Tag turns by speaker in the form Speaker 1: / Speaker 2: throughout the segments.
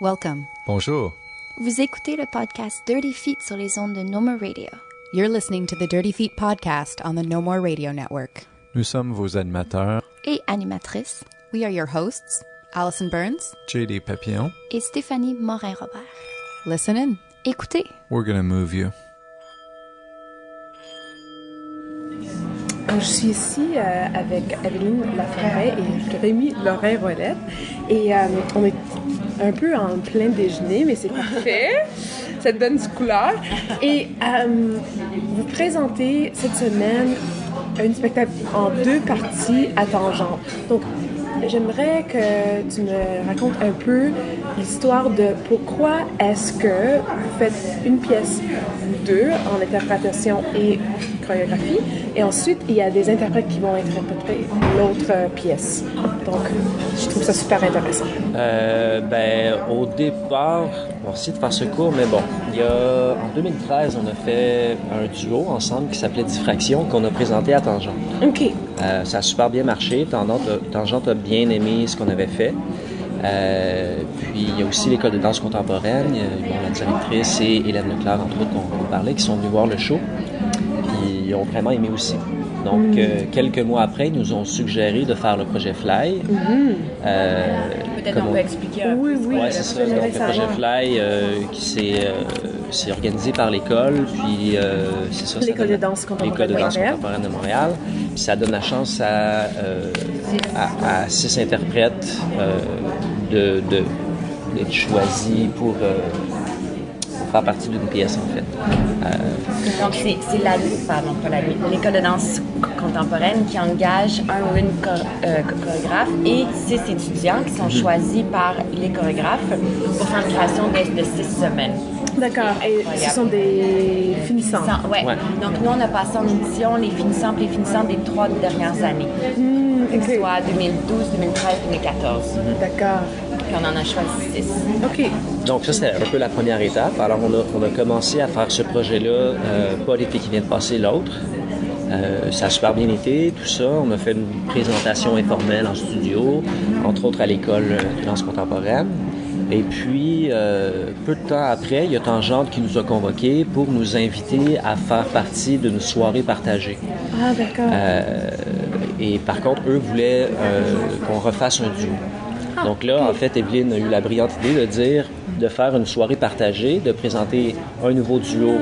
Speaker 1: Welcome.
Speaker 2: Bonjour.
Speaker 3: Vous écoutez le podcast Dirty Feet sur les ondes de No More Radio.
Speaker 1: You're listening to the Dirty Feet podcast on the No More Radio Network.
Speaker 2: Nous sommes vos animateurs,
Speaker 3: Et animatrice.
Speaker 1: We are your hosts, Allison Burns.
Speaker 2: JD Papillon.
Speaker 3: Et Stéphanie Morin-Robert.
Speaker 1: Listen in.
Speaker 3: Écoutez.
Speaker 2: We're gonna move you.
Speaker 4: Je suis ici avec Evelyne Laforêt et Rémi Lorrain-Rolette. Et on est un peu en plein déjeuner, mais c'est parfait. Ça te donne du couleur. Et vous présentez cette semaine un spectacle en 2 parties à tangente. Donc, j'aimerais que tu me racontes un peu l'histoire de pourquoi est-ce que vous faites une pièce, vous deux, en interprétation et chorégraphie, et ensuite, il y a des interprètes qui vont interpréter l'autre pièce. Donc, je trouve ça super intéressant.
Speaker 5: Au départ, on va essayer de faire ce cours, mais bon, en 2013, on a fait un duo ensemble qui s'appelait Diffraction, qu'on a présenté à Tangente.
Speaker 4: OK.
Speaker 5: Ça a super bien marché. Tangente a bien aimé ce qu'on avait fait. Puis il y a aussi l'école de danse contemporaine. La directrice et Hélène Leclerc, entre autres, qu'on parlait, qui sont venus voir le show. Puis ils ont vraiment aimé aussi. Donc, quelques mois après, ils nous ont suggéré de faire le projet Fly.
Speaker 6: Peut-être on peut expliquer un peu.
Speaker 4: Oui.
Speaker 5: Oui, c'est ça. Donc, le projet Fly qui s'est organisé par l'école. Puis, c'est ça.
Speaker 4: L'école de danse contemporaine
Speaker 5: de Montréal. Puis, ça donne la chance à 6 interprètes d'être choisis pour faire partie d'une pièce, en fait.
Speaker 6: Donc, c'est l'école de danse contemporaine qui engage un ou une chorégraphe et 6 étudiants qui sont choisis par les chorégraphes pour faire une création de 6 semaines.
Speaker 4: D'accord. Et ce sont des finissants.
Speaker 6: Ouais. Donc, nous, on a passé en édition les finissants des 3 dernières années.
Speaker 4: Okay.
Speaker 6: Soit 2012, 2013, 2014.
Speaker 4: D'accord.
Speaker 6: Puis on en a choisi 6.
Speaker 4: OK.
Speaker 5: Donc ça, c'était un peu la première étape. Alors, on a commencé à faire ce projet-là, pas l'été qui vient de passer, l'autre. Ça a super bien été, tout ça. On a fait une présentation informelle en studio, entre autres à l'école de danse contemporaine. Et puis, peu de temps après, il y a Tangente qui nous a convoqués pour nous inviter à faire partie d'une soirée partagée.
Speaker 4: Ah, d'accord.
Speaker 5: Et par contre, eux voulaient qu'on refasse un duo. Donc là, en fait, Evelyne a eu la brillante idée de faire une soirée partagée, de présenter un nouveau duo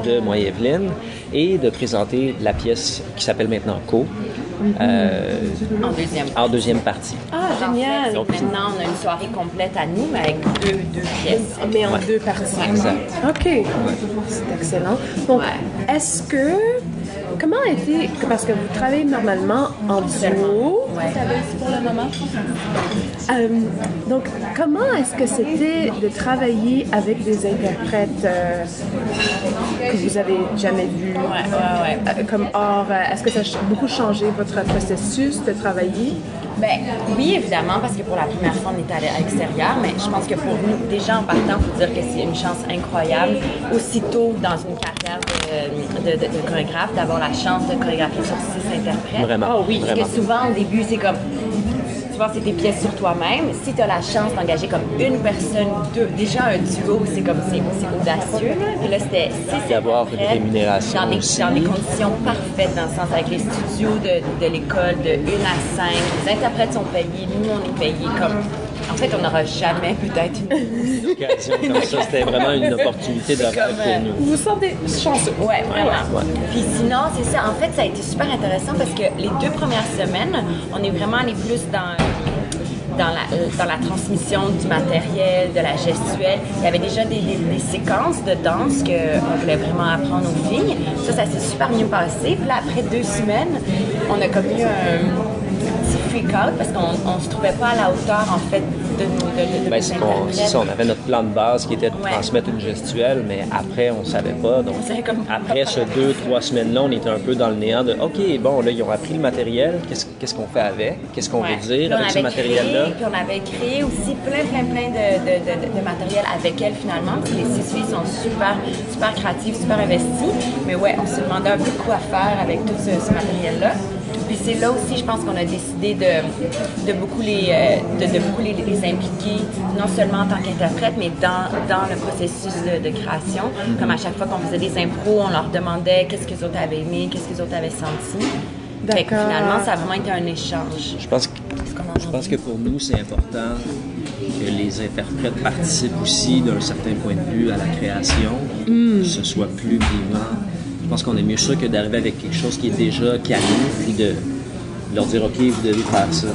Speaker 5: de moi et Evelyne et de présenter la pièce qui s'appelle maintenant Co. En deuxième partie.
Speaker 4: Ah, génial.
Speaker 6: Donc maintenant, on a une soirée complète à nous, mais avec deux pièces.
Speaker 4: Mais en 2 parties.
Speaker 5: Exact.
Speaker 4: OK. C'est excellent. Donc, est-ce que... Comment a été... Parce que vous travaillez normalement en duo.
Speaker 6: Ouais.
Speaker 4: Pour le moment. Donc, comment est-ce que c'était de travailler avec des interprètes que vous avez jamais vus?
Speaker 6: Ouais.
Speaker 4: Comme or, est-ce que ça a beaucoup changé votre processus de travailler?
Speaker 6: Ben oui, évidemment, parce que pour la première fois, on était à l'extérieur, mais je pense que pour nous, déjà en partant, il faut dire que c'est une chance incroyable, aussitôt dans une carrière de chorégraphe, d'avoir la chance de chorégraphier sur 6 interprètes.
Speaker 5: Vraiment.
Speaker 6: Oh oui,
Speaker 5: Vraiment.
Speaker 6: parce que souvent, au début, c'est comme... c'est tes pièces sur toi-même. Si tu as la chance d'engager comme une personne, déjà un duo, c'est audacieux. Puis là, c'était 6
Speaker 5: d'avoir une rémunération
Speaker 6: dans
Speaker 5: aussi.
Speaker 6: des conditions parfaites, dans le sens avec les studios de l'école de 1 à 5. Les interprètes sont payés, nous, on est payés comme... En fait, on n'aura jamais peut-être une
Speaker 5: occasion comme ça. C'était vraiment une opportunité de rêve pour nous.
Speaker 4: Vous vous sentez chanceux?
Speaker 6: Ouais, vraiment.
Speaker 5: Ouais.
Speaker 6: Puis sinon, c'est ça. En fait, ça a été super intéressant parce que les 2 premières semaines, on est vraiment allé plus dans la transmission du matériel, de la gestuelle. Il y avait déjà des séquences de danse qu'on voulait vraiment apprendre aux filles. Ça s'est super bien passé. Puis là, après 2 semaines, on a comme eu un petit freak-out parce qu'on ne se trouvait pas à la hauteur, en fait, de nos
Speaker 5: c'est ça, on avait notre plan de base qui était de transmettre une gestuelle, mais après, on ne savait pas. Donc, après ces 2-3 semaines-là, on était un peu dans le néant de « OK, bon, là, ils ont appris le matériel, qu'est-ce qu'on fait avec? Qu'est-ce qu'on veut dire avec ce matériel-là? »
Speaker 6: Puis on avait créé aussi plein de matériel avec elle, finalement. Puis les 6 filles sont super, super créatives, super investies. Mais ouais, on se demandait un peu quoi faire avec tout ce matériel-là. Puis c'est là aussi, je pense qu'on a décidé de beaucoup les impliquer, non seulement en tant qu'interprète, mais dans le processus de création. Comme à chaque fois qu'on faisait des impros, on leur demandait qu'est-ce que les autres avaient aimé, qu'est-ce que les autres avaient senti. Fait que finalement, ça a vraiment été un échange.
Speaker 5: Je pense que pour nous, c'est important que les interprètes participent aussi d'un certain point de vue à la création, que ce soit plus vivant. Je pense qu'on est mieux sûr que d'arriver avec quelque chose qui est déjà calé, puis de leur dire « OK, vous devez faire ça ».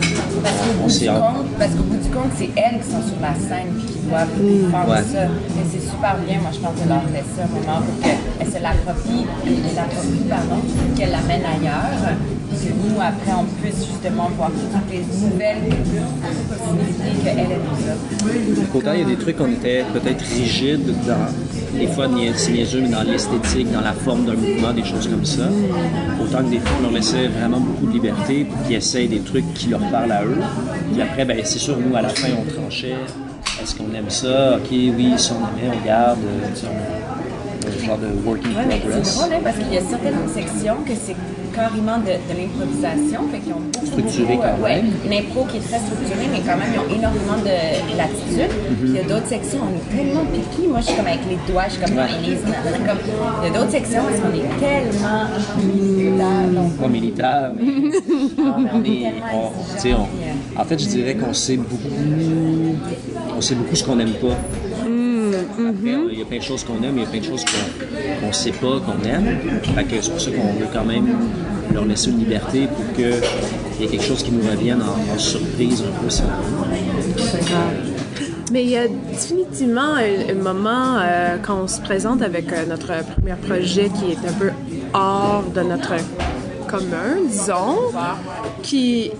Speaker 6: Parce qu'au bout du compte, c'est elles qui sont sur la scène puis qui doivent faire ça. Et c'est super bien, moi je pense de leur laisser un moment pour qu'elles se l'approprie, qu'elles l'amènent ailleurs. Puis que nous, après, on puisse justement voir toutes les nouvelles possibilités qu'elle nous offre.
Speaker 5: Autant il y a des trucs qu'on était peut-être rigides dans, des fois niaiseux, mais dans l'esthétique, dans la forme d'un mouvement, des choses comme ça. Autant que des fois, on leur laissait vraiment beaucoup de liberté pour qu'ils essayent des trucs qui leur parlent à eux. Puis après, ben, c'est sûr, nous, à la fin, on tranchait. Est-ce qu'on aime ça? OK, oui, si on aimait, on garde. Un genre de work in progress.
Speaker 6: C'est drôle, hein, parce qu'il y a certaines sections que c'est carrément de l'improvisation, fait qu'ils ont beaucoup
Speaker 5: structuré quand même.
Speaker 6: Une impro qui est très structurée, mais quand même ils ont énormément de latitude. Puis il y a d'autres sections, on est tellement piqués. Moi je suis comme avec les doigts, je suis comme dans les livres. Il y a d'autres sections parce qu'on est tellement militaire.
Speaker 5: Pas militaire, mais en fait je dirais qu'on sait beaucoup ce qu'on n'aime pas. Après, il y a plein de choses qu'on aime, il y a plein de choses qu'on ne sait pas, qu'on aime. Fait que c'est pour ça qu'on veut quand même leur laisser une liberté pour qu'il y ait quelque chose qui nous revienne en surprise un peu.
Speaker 4: Mais il y a définitivement un moment quand on se présente avec notre premier projet qui est un peu hors de notre commun, disons, qui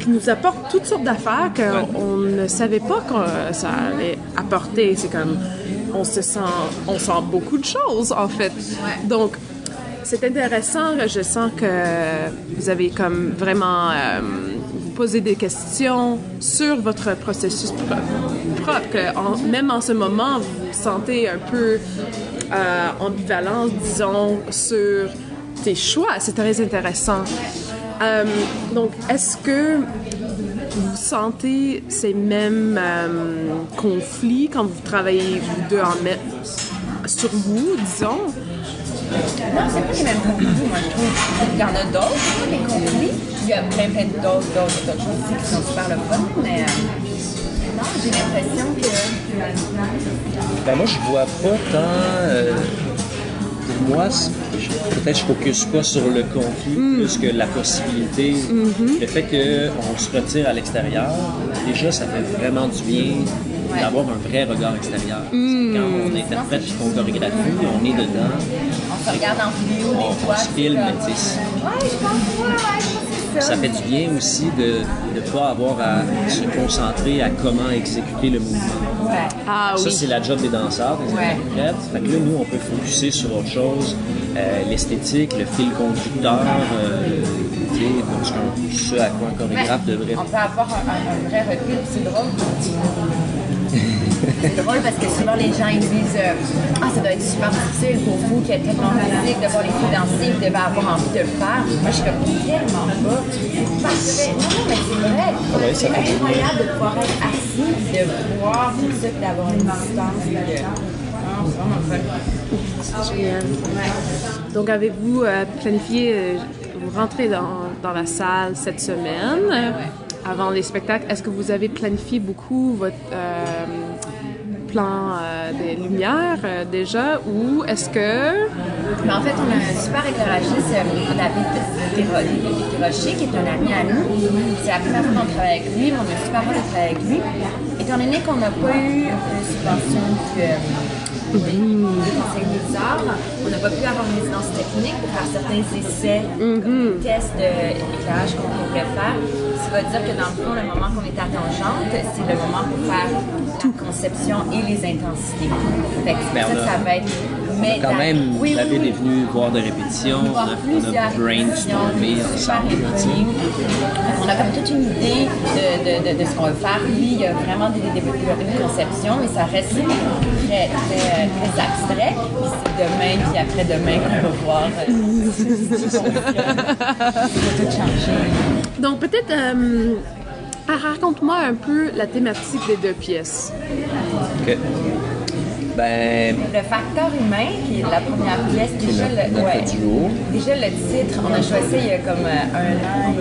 Speaker 4: nous apporte toutes sortes d'affaires qu'on ne savait pas que ça allait apporter. C'est comme, on sent beaucoup de choses, en fait. Donc, c'est intéressant. Je sens que vous avez comme vraiment vous posé des questions sur votre processus propre. Que même en ce moment, vous vous sentez un peu ambivalence, disons, sur tes choix. C'est très intéressant. Donc, est-ce que vous sentez ces mêmes conflits quand vous travaillez, vous deux, sur vous, disons?
Speaker 6: Non, c'est pas les mêmes conflits, moi, je trouve. Il y en a d'autres, des conflits. Il y a plein d'autres choses aussi qui sont super le fun, mais non, j'ai l'impression que...
Speaker 5: Ben moi, je vois pas tant... pour moi, peut-être je focus pas sur le conflit plus que la possibilité. Le fait qu'on se retire à l'extérieur, déjà, ça fait vraiment du bien d'avoir un vrai regard extérieur. Quand on interprète et qu'on chorégraphie, on est dedans.
Speaker 6: On se regarde en vidéo des fois.
Speaker 5: On se filme, tu sais.
Speaker 6: Ouais, je pense
Speaker 5: ça fait du bien aussi de ne pas avoir à se concentrer à comment exécuter le mouvement.
Speaker 6: Ouais.
Speaker 4: Ah,
Speaker 5: Ça,
Speaker 4: oui.
Speaker 5: c'est la job des danseurs, des interprètes. Fait que là, nous, on peut focuser sur autre chose. L'esthétique, le fil conducteur, ce à quoi un chorégraphe devrait...
Speaker 6: On peut avoir un vrai recul, c'est drôle. C'est drôle parce que souvent les gens ils disent ça doit être super difficile pour vous qui êtes tellement physique de voir les filles danser, vous devez avoir envie de le faire. Moi je suis comme tellement pas. C'est parfait. Non, mais c'est vrai. C'est incroyable de pouvoir être assis, de voir tout ça, puis d'avoir une distance. C'est vraiment fun.
Speaker 4: C'est génial. Donc, avez-vous planifié, vous rentrez dans la salle cette semaine, avant les spectacles. Est-ce que vous avez planifié beaucoup votre plan des lumières déjà, ou est-ce que...
Speaker 6: Mais en fait, on a un super éclairagiste, David Desrochers, qui est un ami à nous. C'est la première fois qu'on travaille avec lui, mais on a super hâte de travailler avec lui. Étant donné qu'on n'a pas eu une subvention du Conseil des arts, on n'a pas pu avoir une résidence technique pour faire certains essais, comme des tests d'éclairage qu'on pourrait faire. Ça veut dire que dans le fond, le moment qu'on est à Tangente, c'est le moment pour faire toute conception et les intensités. Fait que ça va être...
Speaker 5: Mais quand même, David est venu voir des répétitions, on a brainstormé ensemble.
Speaker 6: On a comme toute une idée de ce qu'on veut faire. Lui, il y a vraiment une conception, mais ça reste très, très, très abstrait. Puis c'est demain, puis après-demain qu'on va voir ça va tout changer.
Speaker 4: Donc, peut-être, raconte-moi un peu la thématique des 2 pièces.
Speaker 5: OK. Ben,
Speaker 6: Le facteur humain, qui est la première pièce, déjà
Speaker 5: notre duo.
Speaker 6: déjà le titre, on a choisi ça il y a comme 1 an.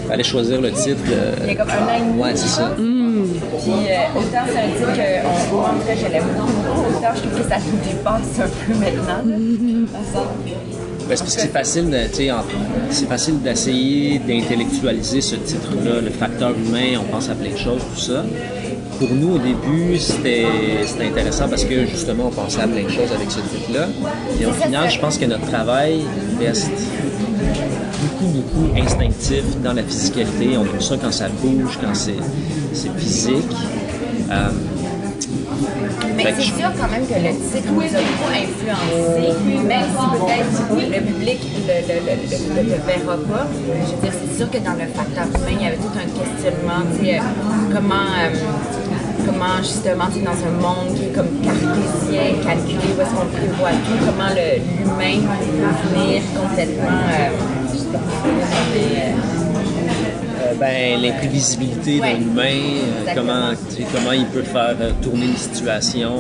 Speaker 5: Fallait choisir le titre.
Speaker 6: Il y a comme 1 an et demi.
Speaker 5: Ouais, c'est ça.
Speaker 6: Puis autant c'est un titre en tout cas je l'aime beaucoup, autant je trouve que ça nous dépasse un peu maintenant.
Speaker 5: Ben, c'est parce que c'est facile, c'est facile d'essayer d'intellectualiser ce titre-là, le facteur humain, on pense à plein de choses, tout ça. Pour nous, au début, c'était intéressant parce que, justement, on pensait à plein de choses avec ce titre-là. Et au final, je pense que notre travail reste beaucoup instinctif dans la physicalité. On aime ça quand ça bouge, quand c'est physique.
Speaker 6: Mais c'est sûr quand même que le titre nous a beaucoup influencé, même si peut-être le public le verra pas. Je veux dire, c'est sûr que dans le facteur humain, il y avait tout un questionnement, tu sais, comment justement, tu sais, dans un monde qui est comme cartésien, calculé, où est-ce qu'on prévoit tout, comment l'humain peut venir complètement...
Speaker 5: l'imprévisibilité d'un humain, comment il peut faire tourner une situation.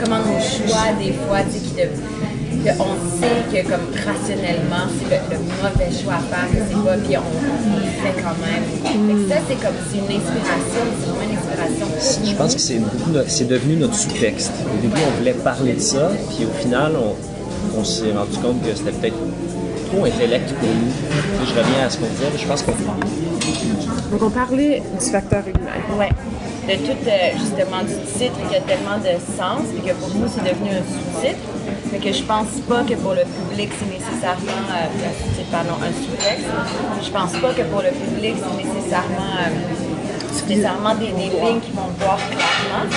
Speaker 6: Comment nos choix, des fois, tu sais, on sait que comme rationnellement, c'est le mauvais choix à faire, que c'est pas, puis on le fait quand même. Fait que ça, c'est une inspiration, c'est vraiment une inspiration.
Speaker 5: Je pense que c'est devenu notre sous-texte. Au début, on voulait parler de ça, puis au final, on s'est rendu compte que c'était peut-être trop intellect pour nous. Je reviens à ce qu'on disait, mais je pense qu'on...
Speaker 4: Donc, on parlait du facteur humain.
Speaker 6: Ouais. De tout, justement, du titre qui a tellement de sens, et que pour nous, c'est devenu un sous-titre. Mais que je pense pas que pour le public, c'est nécessairement un sous-texte. Je pense pas que pour le public, c'est nécessairement des lignes qui vont voir clairement.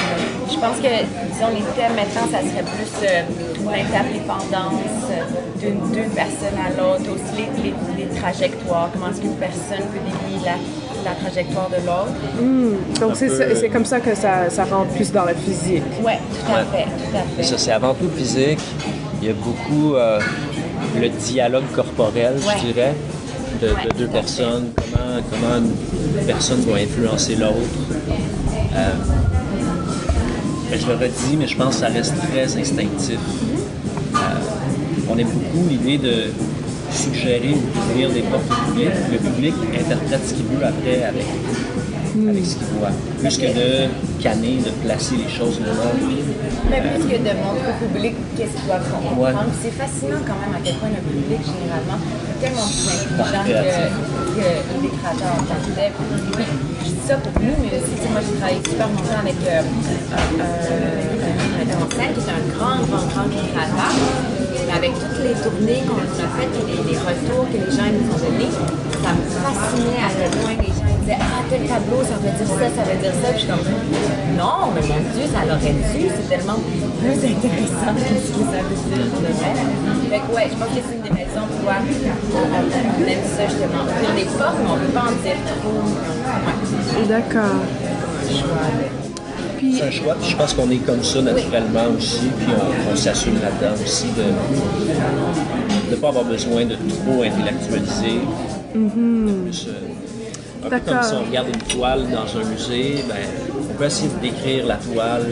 Speaker 6: Je pense que, disons, les thèmes maintenant, ça serait plus l'interdépendance d'une personne à l'autre, aussi les trajectoires, comment est-ce qu'une personne peut dévier la trajectoire de l'autre.
Speaker 4: Donc, c'est comme ça que ça rentre plus dans la physique.
Speaker 6: Oui, tout à fait.
Speaker 5: Ça, c'est avant tout physique. Il y a beaucoup le dialogue corporel, je dirais, de 2 personnes. Comment une personne va influencer l'autre. Je le redis, mais je pense que ça reste très instinctif. On aime beaucoup l'idée de suggérer ou d'ouvrir des portes au public. Le public interprète ce qu'il veut après avec ce qu'il voit. Plus que de canner, de placer les choses là.
Speaker 6: Mais plus que de montrer au public qu'est-ce qu'il doit comprendre.
Speaker 5: Ouais.
Speaker 6: C'est fascinant quand même à quel point le public, généralement, est tellement plus intelligent que les créateurs en tant que tel. Puis, je dis ça pour nous, mais aussi, moi, j'ai travaillé super longtemps avec un metteur en scène qui est un grand créateur. Avec toutes les tournées qu'on a faites et les retours que les gens nous ont donnés, ça me fascinait à quel point les gens disaient « Ah, tel tableau, ça veut dire ça, ça veut dire ça. » Puis je suis comme « Non, mais mon Dieu, ça l'aurait dû. C'est tellement plus intéressant que ce que ça veut dire pour le reste. » Fait que ouais, je pense que c'est une des raisons pourquoi on aime ça, justement. Ouvrir les portes, mais on ne peut pas en dire trop. Ouais.
Speaker 4: D'accord.
Speaker 5: C'est un choix, puis je pense qu'on est comme ça naturellement aussi, puis on s'assume là-dedans aussi de ne pas avoir besoin de trop intellectualiser. Plus, un peu comme si on regarde une toile dans un musée, on peut essayer de décrire la toile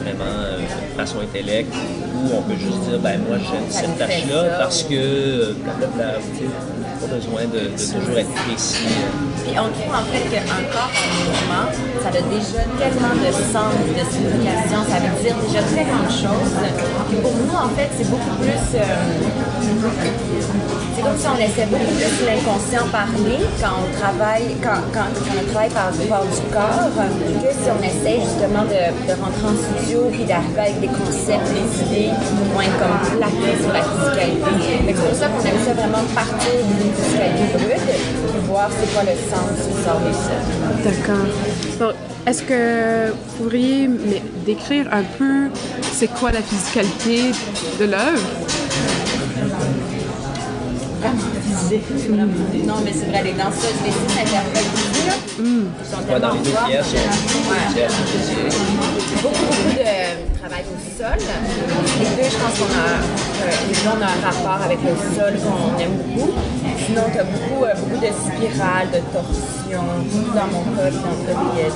Speaker 5: vraiment de façon intellect, ou on peut juste dire, moi j'aime cette tâche-là parce que blablabla, pas besoin de toujours être précis.
Speaker 6: Puis on trouve en fait qu'un corps en mouvement, ça a déjà tellement de sens, de signification, ça veut dire déjà tellement de choses. Puis pour nous, en fait, c'est beaucoup plus... c'est comme si on laissait beaucoup plus l'inconscient parler quand on travaille, quand on travaille par du corps, que si on essaie justement de rentrer en studio puis d'arriver avec des concepts, des idées moins comme plaquées sur la physicalité. Mais c'est pour ça qu'on aime ça vraiment partir d'une physicalité brute et voir c'est quoi le sens qui sort de ça.
Speaker 4: D'accord. Donc, est-ce que vous pourriez décrire un peu c'est quoi la physicalité de l'œuvre?
Speaker 6: diffusé. Non, mais c'est vrai, les danseuses, les filles s'interprètent beaucoup, là. Ils sont
Speaker 5: Ouais, dans les deux
Speaker 6: fortes.
Speaker 5: pièces,
Speaker 6: Beaucoup de travail au sol. Les deux, je pense qu'on a un rapport avec le sol qu'on aime beaucoup. Sinon, tu as beaucoup de spirales, de torsions, dans mon cas, puis dans le cas des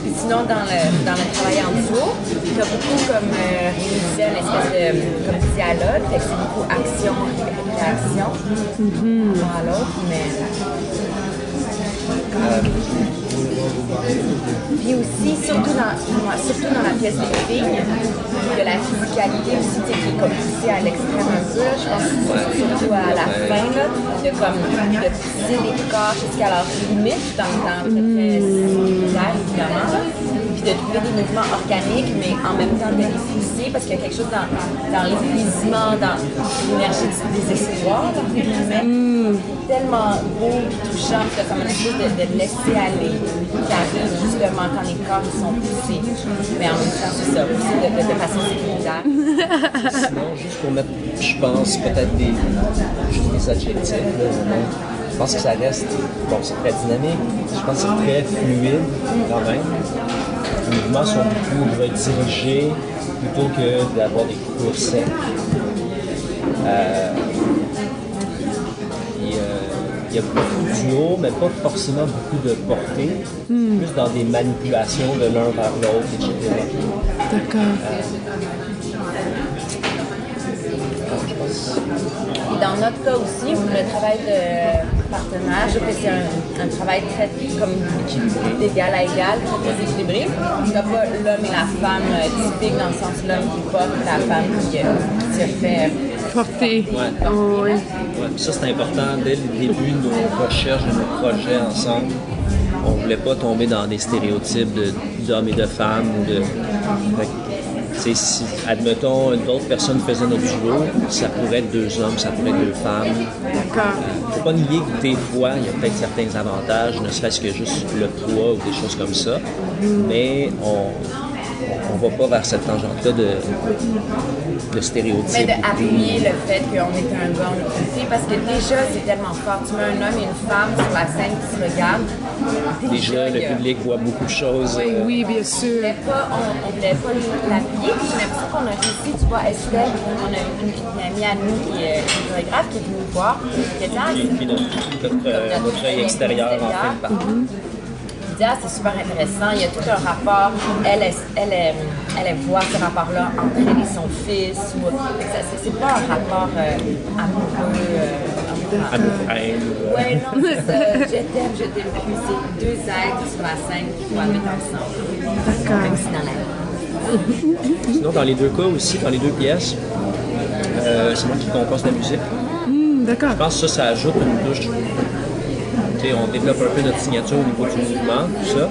Speaker 6: puis sinon, dans le travail en duo, tu as beaucoup comme réalisé une espèce de comme dialogue, fait que c'est beaucoup action, réaction, l'un à l'autre, mais... Puis aussi, surtout dans la pièce des filles, il y a la physicalité aussi qui est comme poussée à l'extrême un peu. Je pense que surtout à la fin, là, de pousser les corps jusqu'à leur limite dans le très similaire, évidemment. Là. Puis de trouver des mouvements organiques, mais en même temps de les pousser, parce qu'il y a quelque chose dans l'épuisement, dans l'énergie des espoirs, entre guillemets, tellement beau et touchant, que ça m'a juste de laisser aller, qui arrive justement quand les corps sont poussés. Mais en même temps, c'est ça, aussi de façon sécuritaire.
Speaker 5: Sinon, juste pour mettre, je pense, peut-être juste des adjectifs, là, je pense que ça reste, bon, c'est très dynamique, je pense que c'est très fluide quand même. Les mouvements sont beaucoup redirigés plutôt que d'avoir des coupures secs. Il y a beaucoup de duos, mais pas forcément beaucoup de portée, plus dans des manipulations de l'un vers l'autre, etc.
Speaker 4: D'accord.
Speaker 6: Et dans notre cas aussi, le travail de partenaire, je trouve que c'est un travail très comme d'égal à égal, très équilibré. Il n'y a pas l'homme et la femme typique dans le sens l'homme qui porte, la femme qui se fait
Speaker 4: Porter.
Speaker 5: Ouais.
Speaker 4: Oh, oui.
Speaker 5: Ouais, ça c'est important dès le début de nos recherches, de nos projets ensemble. On ne voulait pas tomber dans des stéréotypes d'hommes et de femmes. Si, admettons, une autre personne faisait notre duo, ça pourrait être 2 hommes, ça pourrait être 2 femmes.
Speaker 4: D'accord.
Speaker 5: Il ne faut pas nier que des fois, il y a peut-être certains avantages, ne serait-ce que juste le poids ou des choses comme ça. Mais on ne va pas vers cette tangente-là de stéréotypes.
Speaker 6: Mais d'appuyer le fait qu'on est un gars, on est une fille, parce que déjà, c'est tellement fort. Tu mets un homme et une femme sur la scène qui se regardent.
Speaker 5: Déjà, le public voit beaucoup de choses.
Speaker 4: Oui, bien sûr.
Speaker 6: On voulait pas l'appuyer. J'ai l'impression qu'on a réussi. Tu vois, Estelle, on a une amie à nous qui est chorégraphe qui est venue nous voir. Qui a dit,
Speaker 5: Puis notre œil extérieur, en fait, partout.
Speaker 6: C'est super intéressant. Il y a tout un rapport. Elle voit ce rapport-là entre elle et son fils. C'est pas un rapport amoureux.
Speaker 5: Amour-haine.
Speaker 6: Oui, non, c'est ça. Je t'aime plus. C'est 2 êtres sur la scène qui vont être ensemble.
Speaker 4: D'accord.
Speaker 6: Même si dans la vie.
Speaker 5: Sinon, dans les 2 cas aussi, dans les 2 pièces, c'est moi qui compose la musique.
Speaker 4: D'accord.
Speaker 5: Je pense que ça ajoute une touche. On développe un peu notre signature au niveau du mouvement, tout ça.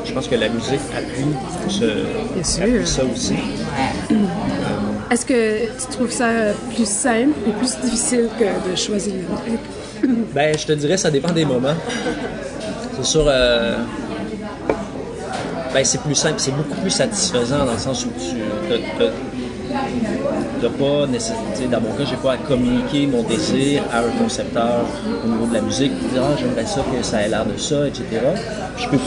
Speaker 5: Je pense que la musique appuie ça aussi.
Speaker 4: Est-ce que tu trouves ça plus simple ou plus difficile que de choisir la musique?
Speaker 5: Ben, je te dirais, ça dépend des moments. C'est sûr, c'est plus simple, c'est beaucoup plus satisfaisant dans le sens où tu n'as pas nécessairement, dans mon cas, j'ai pas à communiquer mon désir à un concepteur au niveau de la musique, dire j'aimerais ça que ça ait l'air de ça, etc. Je peux,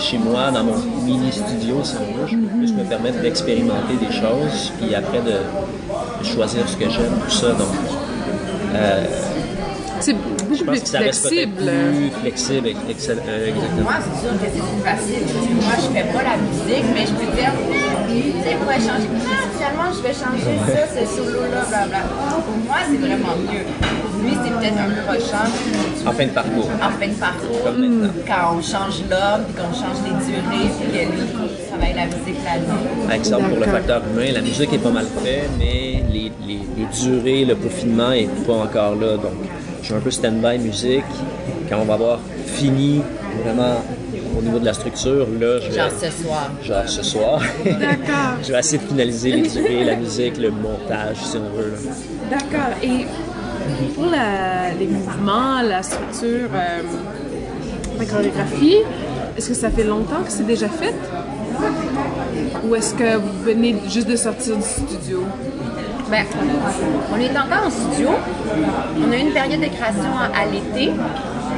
Speaker 5: chez moi, dans mon mini-studio, si on veut, je peux plus me permettre d'expérimenter des choses, puis après de choisir ce que j'aime, tout ça. Donc,
Speaker 4: c'est beaucoup
Speaker 5: je pense
Speaker 4: plus
Speaker 5: que ça reste
Speaker 4: flexible.
Speaker 5: peut-être plus flexible, exactement.
Speaker 6: Moi, c'est sûr que c'est plus facile. Parce que moi, je fais pas la musique, mais je peux dire, il pourrait changer. Finalement, je vais changer ça, ce solo-là, blablabla. Pour moi, c'est vraiment mieux. Pour lui, c'est peut-être un peu rushant.
Speaker 5: En fin de parcours.
Speaker 6: En fin de parcours,
Speaker 5: Comme maintenant.
Speaker 6: quand on change l'homme, puis qu'on change les durées, puis que lui, il travaille la musique là-dessus.
Speaker 5: Par exemple, pour le
Speaker 4: D'accord.
Speaker 5: facteur humain, la musique est pas mal faite, mais les durées, le peaufinement n'est pas encore là. Donc, je suis un peu stand-by musique. Quand on va avoir fini vraiment au niveau de la structure, là, je vais...
Speaker 6: Genre ce soir.
Speaker 4: D'accord.
Speaker 5: Je vais essayer de finaliser les durées, la musique, le montage, si on veut. Là.
Speaker 4: D'accord. Et pour les mouvements, la structure, la chorégraphie, est-ce que ça fait longtemps que c'est déjà fait? Ou est-ce que vous venez juste de sortir du studio?
Speaker 6: Ben, on est encore en studio. On a eu une période de création à l'été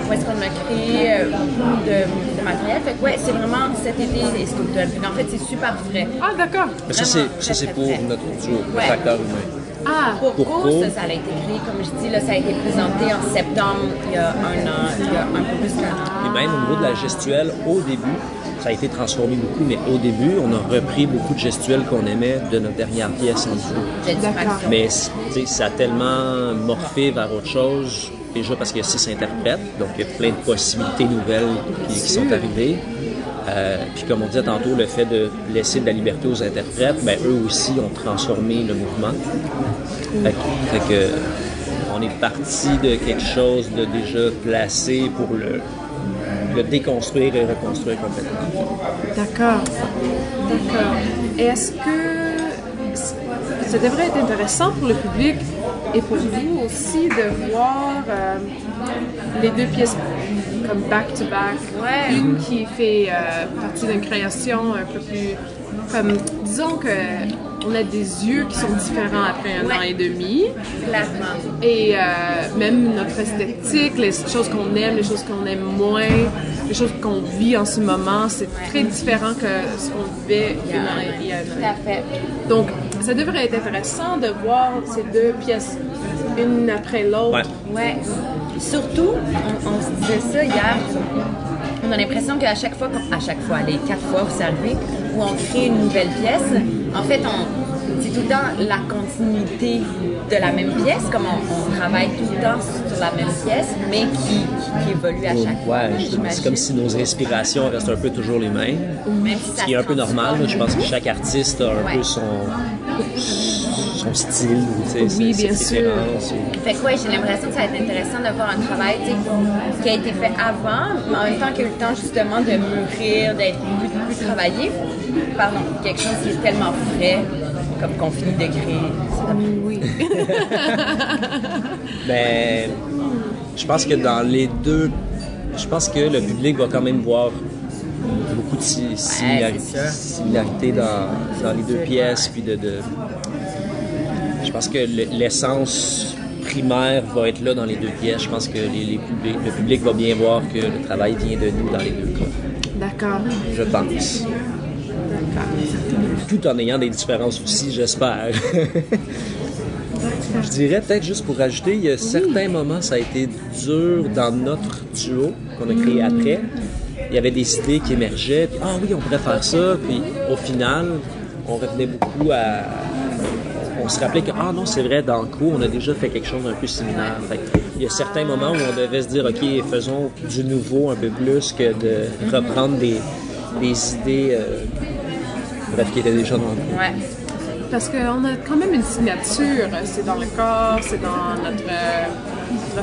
Speaker 6: où est-ce qu'on a créé beaucoup de matériel. Fait que ouais, c'est vraiment cet été les sculptures. En fait, c'est super frais.
Speaker 4: Ah, d'accord.
Speaker 5: Mais ça, c'est pour notre duo, le
Speaker 6: Ouais.
Speaker 5: facteur humain.
Speaker 6: Ah, pour
Speaker 5: Pour
Speaker 6: Co,
Speaker 5: Co.
Speaker 6: ça a été créé, comme je dis, là, ça a été présenté en septembre, il y a un an, il y a un peu plus qu'un an.
Speaker 5: Et même au niveau de la gestuelle, au début, ça a été transformé beaucoup, mais au début, on a repris beaucoup de gestuels qu'on aimait de notre dernière pièce en duo.
Speaker 6: J'ai
Speaker 4: D'accord.
Speaker 5: Mais tu sais, ça a tellement morphé vers autre chose, déjà parce qu'il y a 6 interprètes, donc il y a plein de possibilités nouvelles qui sont arrivées. Puis comme on disait tantôt, le fait de laisser de la liberté aux interprètes, ben, eux aussi ont transformé le mouvement. Fait que on est parti de quelque chose de déjà placé pour le déconstruire et reconstruire complètement.
Speaker 4: D'accord. D'accord. Et est-ce que ça devrait être intéressant pour le public et pour vous aussi de voir les deux pièces comme back-to-back?
Speaker 6: Ouais.
Speaker 4: Une qui fait partie d'une création un peu plus... Comme, disons que on a des yeux qui sont différents après un an et demi.
Speaker 6: Clairement.
Speaker 4: Et même notre esthétique, les choses qu'on aime, les choses qu'on aime moins, les choses qu'on vit en ce moment, c'est très différent que ce qu'on vivait il y a un
Speaker 6: Tout
Speaker 4: an.
Speaker 6: à fait.
Speaker 4: Donc, ça devrait être intéressant de voir ces deux pièces, une après l'autre.
Speaker 5: Ouais.
Speaker 6: Ouais. Surtout, on se disait ça hier, on a l'impression qu'à chaque fois, les 4 fois où c'est arrivé, où on crée une nouvelle pièce, en fait, c'est tout le temps la continuité de la même pièce, comme on travaille tout le temps sur la même pièce, mais qui évolue à chaque fois.
Speaker 5: Ouais, c'est comme si nos inspirations restent un peu toujours les mêmes.
Speaker 6: Même si
Speaker 5: Ce
Speaker 6: ça
Speaker 5: qui est un peu
Speaker 6: se
Speaker 5: normal,
Speaker 6: transforme.
Speaker 5: là. Je pense que chaque artiste a un peu son style, ou, tu sais,
Speaker 4: Oui,
Speaker 5: ses
Speaker 4: bien sûr.
Speaker 5: préférences.
Speaker 6: Fait que ouais, j'ai l'impression que ça va être intéressant de voir un travail tu sais, qui a été fait avant, mais en même temps qu'il y a eu le temps justement de mûrir, d'être plus travaillé. Pardon, quelque chose qui est tellement frais, comme qu'on finit de créer.
Speaker 4: Oui.
Speaker 5: Mais je pense que dans les deux, je pense que le public va quand même voir beaucoup de similarités dans les deux pièces, puis je pense que l'essence primaire va être là dans les deux pièces. Je pense que le public va bien voir que le travail vient de nous dans les deux cas.
Speaker 4: D'accord.
Speaker 5: Je pense. Tout en ayant des différences aussi, j'espère. Je dirais peut-être juste pour rajouter, il y a certains moments, ça a été dur dans notre duo qu'on a créé après. Il y avait des idées qui émergeaient, puis oui, on pourrait faire ça, puis au final, on revenait beaucoup à... On se rappelait que, non, c'est vrai, dans le cours, on a déjà fait quelque chose d'un peu similaire. Fait il y a certains moments où on devait se dire, OK, faisons du nouveau un peu plus que de reprendre des idées, bref, qui étaient déjà dans le cours.
Speaker 6: Ouais.
Speaker 4: Parce qu'on a quand même une signature. C'est dans le corps, c'est dans notre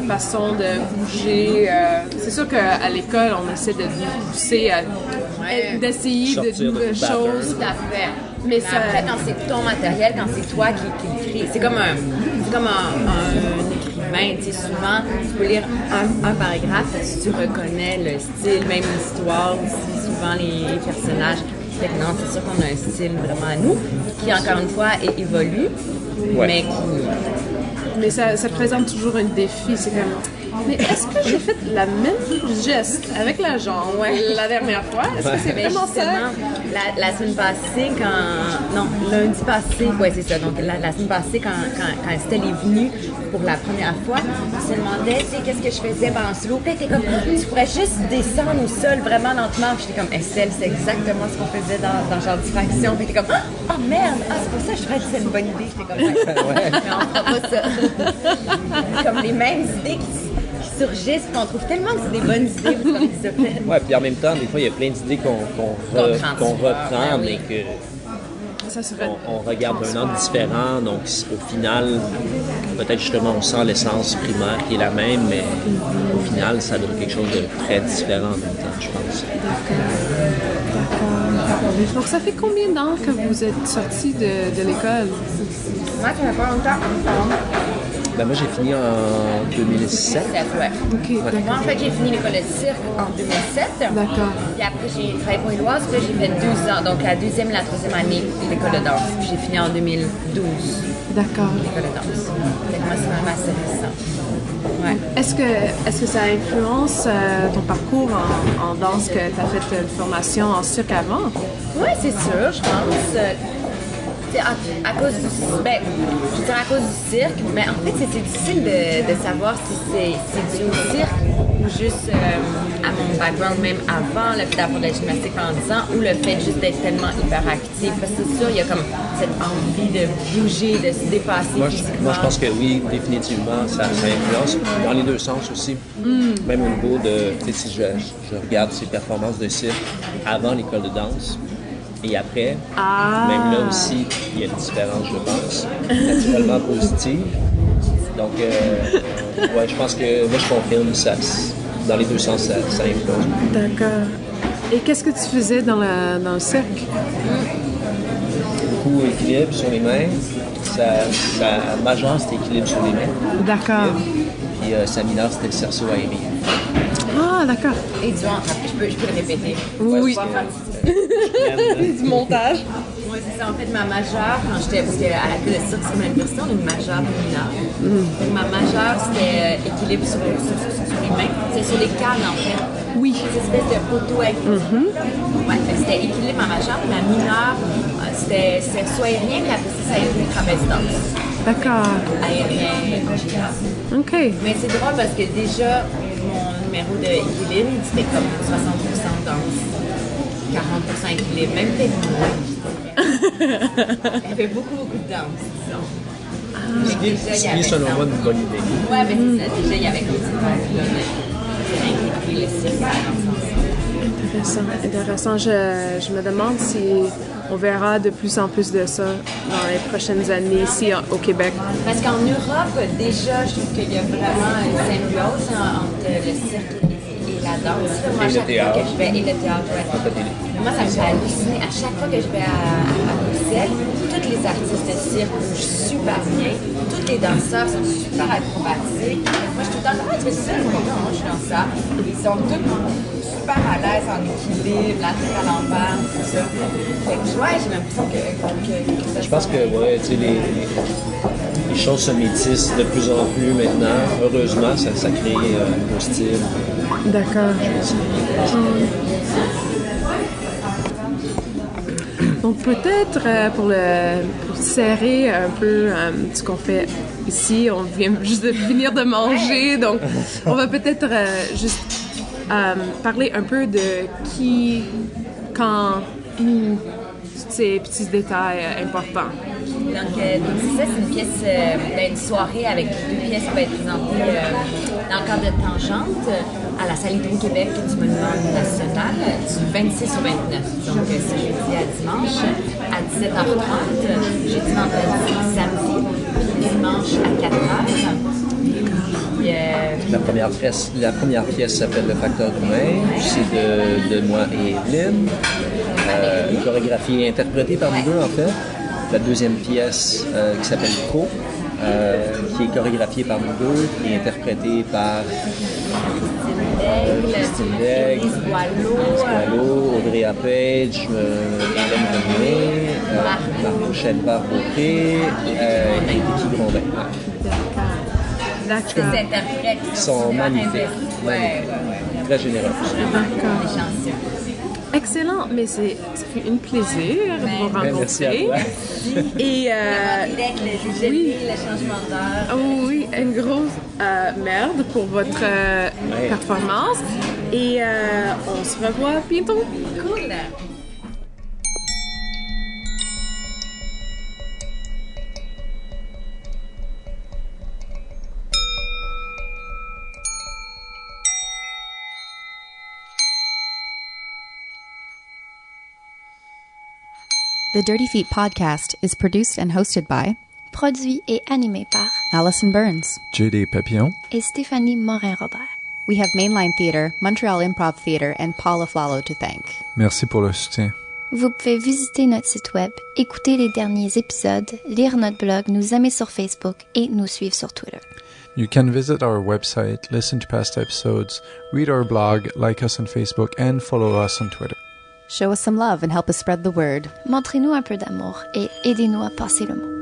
Speaker 4: façon de bouger. C'est sûr qu'à l'école, on essaie de nous pousser à d'essayer
Speaker 5: Sortir
Speaker 4: de
Speaker 5: de
Speaker 4: nouvelles
Speaker 5: tout pattern.
Speaker 4: choses.
Speaker 6: Tout à fait.
Speaker 4: Mais
Speaker 6: Mais
Speaker 4: ça-
Speaker 6: après, quand c'est ton matériel, quand c'est toi qui le crée, c'est comme un écrivain, tu sais, souvent, tu peux lire un paragraphe, si tu reconnais le style, même l'histoire aussi, souvent les personnages. Fait que non, c'est sûr qu'on a un style vraiment à nous, qui encore une fois évolue,
Speaker 5: Ouais.
Speaker 6: mais qui...
Speaker 4: Mais ça présente toujours un défi. C'est comme, mais est-ce que j'ai fait la même geste avec la jambe la dernière fois? Est-ce que c'est
Speaker 6: Mais
Speaker 4: vraiment ça?
Speaker 6: justement, la semaine passée, lundi passé, c'est ça. Donc, la semaine passée, quand Estelle est venue pour la première fois, on se demandait, tu sais, qu'est-ce que je faisais pendant ce loop. Puis elle était comme, tu pourrais juste descendre au sol vraiment lentement. Puis j'étais comme, Estelle, c'est exactement ce qu'on faisait dans genre Distraction. Puis elle était comme, oh merde, c'est pour ça que je ferais que c'est une bonne idée. J'étais comme, mais on fera pas ça. Comme les mêmes idées qui surgissent, puis on trouve tellement que c'est des bonnes idées, puis on les a faites.
Speaker 5: Ouais, puis en même temps, des fois, il y a plein d'idées qu'on reprend, mais que
Speaker 4: Ça serait...
Speaker 5: on regarde d'un angle différent. Donc, au final, peut-être justement, on sent l'essence primaire qui est la même, mais au final, ça donne quelque chose de très différent en même temps, je pense.
Speaker 4: Donc, ça fait combien de temps que vous êtes sortis de l'école?
Speaker 6: Moi, ça fait pas longtemps.
Speaker 5: Ben moi, j'ai fini en 2007.
Speaker 6: Ouais.
Speaker 4: OK,
Speaker 6: Moi,
Speaker 4: d'accord.
Speaker 6: en fait, j'ai fini l'école de cirque en 2007.
Speaker 4: D'accord.
Speaker 6: Puis après, j'ai travaillé pour Éloise, puis là, j'ai fait 12 ans. Donc, la deuxième et la troisième année de l'école de danse. Puis j'ai fini en 2012,
Speaker 4: D'accord.
Speaker 6: l'école de danse. Fait que moi, c'est vraiment assez récent. Ouais.
Speaker 4: Est-ce que ça influence ton parcours en danse, que tu as fait une formation en cirque avant?
Speaker 6: Oui, c'est sûr, je pense. Tu sais, à cause du... Ben, je veux dire à cause du cirque, mais en fait, c'est difficile de savoir si c'est dû au cirque ou juste à mon background même avant, le fait d'avoir de la gymnastique pendant 10 ans, ou le fait juste d'être tellement hyperactif. Parce que c'est sûr, il y a comme cette envie de bouger, de se dépasser physiquement.
Speaker 5: Moi, je pense que oui, définitivement, ça influence dans les deux sens aussi. Même au niveau de, tu sais, si je regarde ses performances de cirque avant l'école de danse et après, même là aussi, il y a une différence, je pense, naturellement positive. Donc, ouais, je pense que moi, je confirme ça. Dans les deux sens, ça influence.
Speaker 4: D'accord. Et qu'est-ce que tu faisais dans le cirque?
Speaker 5: Beaucoup équilibre sur les mains. Sa majeure, c'était équilibre sur les mains.
Speaker 4: D'accord.
Speaker 5: Puis sa mineure, c'était le cerceau aérien.
Speaker 4: Ah, d'accord.
Speaker 6: Et du ventre, après, je peux le répéter.
Speaker 4: Oui.
Speaker 6: Du montage. Oui, c'est ça. En fait, ma majeure, quand j'étais, parce qu'à la Cour de cirque, c'est comme à l'université, on a une majeure et une mineure. Donc, ma majeure, c'était équilibre sur les mains. C'est sur les cannes, en fait.
Speaker 4: Oui.
Speaker 6: Cette espèce de poteau avec. Ouais, fait que c'était équilibre ma majeure, puis ma mineure, c'était soit aérien, puis après ça a été trapèze danse.
Speaker 4: D'accord.
Speaker 6: Aérien, gymnase.
Speaker 4: OK.
Speaker 6: Mais c'est drôle parce que déjà, mon numéro d'équilibre, c'était comme 60% danse, 40% équilibre, même peut-être moins. Il y avait beaucoup de danse, disons.
Speaker 5: Ce qui est selon moi une bonne idée.
Speaker 6: Ouais, mais c'est ça. Déjà, il y avait comme cette partie-là d'inclure le cirque dans le sens.
Speaker 4: Intéressant. Je me demande si on verra de plus en plus de ça dans les prochaines années ici au Québec.
Speaker 6: Parce qu'en Europe, déjà, je trouve qu'il y a vraiment une symbiose entre le cirque et la danse. Moi,
Speaker 5: Et le
Speaker 6: chaque fois
Speaker 5: théâtre.
Speaker 6: que je vais, et le théâtre, ouais. Moi, ça me fait halluciner. À chaque fois que je vais à Bruxelles, tous les artistes de cirque bougent super bien. Tous les danseurs sont super acrobatiques. Moi, je suis tout le temps, comment tu fais ça? Non, je suis dans ça. Ils sont tous super à l'aise en équilibre, la tête à l'envers, tout ça. Fait que, ouais, j'ai l'impression que ça
Speaker 5: Je pense que ouais, tu sais, les choses se métissent de plus en plus maintenant. Heureusement, ça crée un nouveau style.
Speaker 4: D'accord. Donc peut-être pour serrer un peu ce qu'on fait ici, on vient juste de finir de manger, donc on va peut-être juste parler un peu de qui, quand, où, tous ces petits détails importants.
Speaker 6: Donc c'est ça, c'est une pièce, une soirée avec deux pièces qui va être présentée dans le cadre de Tangente à la salle Hydro-Québec du Monument national du 26 au 29. Donc c'est jeudi à dimanche à 17h30, jeudi, vendredi, samedi, puis dimanche à 4h.
Speaker 5: La première pièce s'appelle Le Facteur humain. C'est de moi et Evelyne. Une chorégraphie interprétée par nous deux, en fait. La deuxième pièce qui s'appelle Co, qui est chorégraphiée par nous deux, qui est interprétée par Christine Daigle,
Speaker 6: Lise
Speaker 5: Boileau, Audrey Page, Hélène René, Marc Chelbard-Beaupré et Vicky Grondin.
Speaker 4: D'accord.
Speaker 6: Ces interprètes
Speaker 5: Ils sont magnifiques.
Speaker 6: Ouais.
Speaker 5: Très généreux.
Speaker 4: D'accord.
Speaker 6: Des chansons.
Speaker 4: Excellent, mais ça fait un plaisir de vous
Speaker 5: Merci à
Speaker 4: rencontrer.
Speaker 5: toi.
Speaker 4: Et
Speaker 6: Le génie, le changement d'heure.
Speaker 4: oh oui, une grosse merde pour votre performance. Et on se revoit bientôt.
Speaker 6: Cool.
Speaker 1: The Dirty Feet podcast is produced and hosted by
Speaker 3: Produit et animé par
Speaker 1: Allison Burns.
Speaker 2: J.D. Papillon.
Speaker 3: et Stéphanie Morin-Robert.
Speaker 1: We have Mainline Theatre, Montreal Improv Theatre, and Paul Aflalo to thank.
Speaker 2: Merci pour le soutien.
Speaker 3: Vous pouvez visiter notre site web, écouter les derniers épisodes, lire notre blog, nous aimer sur Facebook et nous suivre sur Twitter.
Speaker 2: You can visit our website, listen to past episodes, read our blog, like us on Facebook, and follow us on Twitter.
Speaker 1: Show us some love and help us spread the word.
Speaker 3: Montrez-nous un peu d'amour et aidez-nous à passer le mot.